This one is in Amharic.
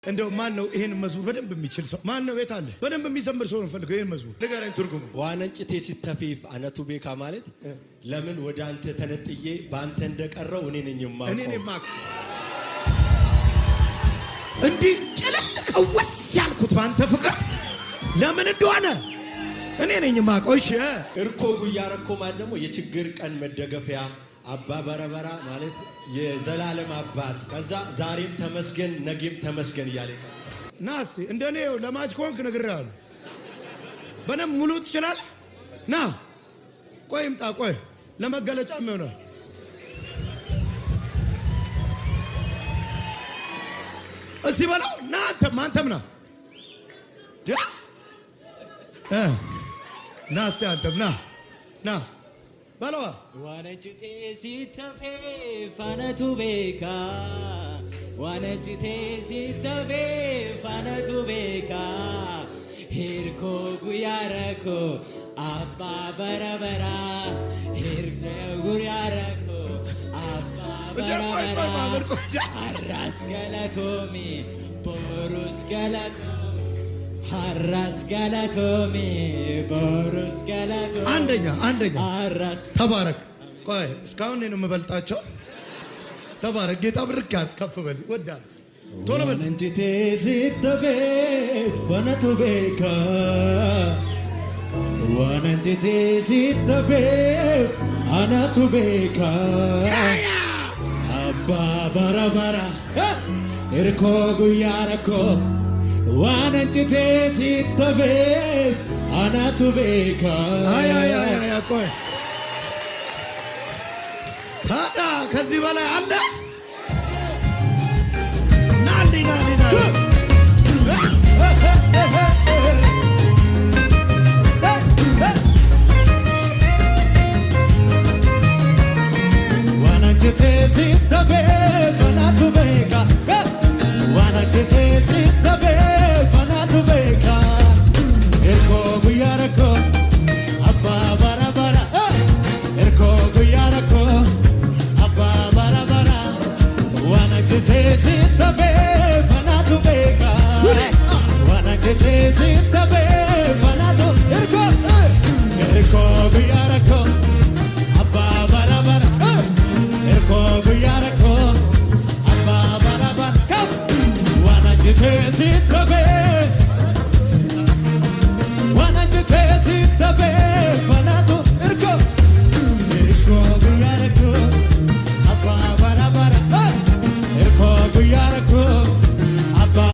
እንደው ማን ነው ይሄን መዝሙር በደንብ የሚችል ሰው? ማን ነው ቤት አለ በደንብ የሚዘምር ሰው ነው ፈልገው ይሄን መዝሙር ንገረኝ ትርጉሙ። ዋነንጭቴ ሲተፊፍ አነቱ ቤካ ማለት ለምን ወደ አንተ ተነጥዬ ባንተ እንደቀረው እኔ ነኝ የማውቀው እንዲህ ጨለቀው ወስ ያልኩት ባንተ ፍቅር ለምን እንደሆነ እኔ ነኝ የማውቀው። እሺ እርኮ ጉያረኮ ማለት ደግሞ የችግር ቀን መደገፊያ አባ በረበራ ማለት የዘላለም አባት ከዛ ዛሬም ተመስገን ነገም ተመስገን እያለ ና እስቲ እንደኔ ለማች ኮንክ ነግሬሃለሁ። በደም ሙሉ ትችላለህ። ና ቆይ ምጣ ቆይ ለመገለጫም ይሆናል። እዚህ በለው ና አንተም ና ና እስቲ አንተም ና በለዋ ዋነንጭቴ ሲተፊፍ አነቱ ቤካ ዋነንጭቴ ሲተፊፍ አነቱ ቤካ ሂርኮ ጉያረኮ አባ በረበራ ሂርኮ ጉያረኮ አባ በረበራ አራስ ገለቶሚ ቦሩስ ገለቶ አራስ ገለቶሚ ቦሩስ ገለቶ አንደኛ አራስ ተባረክ። ቆይ እስካሁን ነው የምበልጣቸው። ተባረክ ጌታ ብርክ ከፍ በል ወዳ ቶሎ በል ዋነንጭቴ ሲተፊፍ አነቱ ቤካ ዋነንጭቴ ሲተፊፍ አነቱ ቤካ አባ በረበራ እርኮ ጉያረኮ ዋነንጭቴ ሲተፊፍ አነቱ ቤካ ቆይ ታዲያ ከዚህ በላይ አለ? ናሊ ዋነንጭቴ ሲተፊፍ አነቱ ቤካ ዋነንጭቴ ሲተፊፍ አነቱ ቤካ እርኮ ጉያረኮ አባ በረበራ እርኮ ጉያረኮ አባ በረበራ ዋነንጭቴ ሲተፊፍ አነቱ ቤካ ዋነንጭቴ ሲተፊፍ አነቱ እርኮ ጉያረኮ አባ በረበራ እርኮ ጉያረኮ አባ በረበራ ዋነንጭቴ ሲተፊፍ ዋነንጭቴ ሲተፊፍ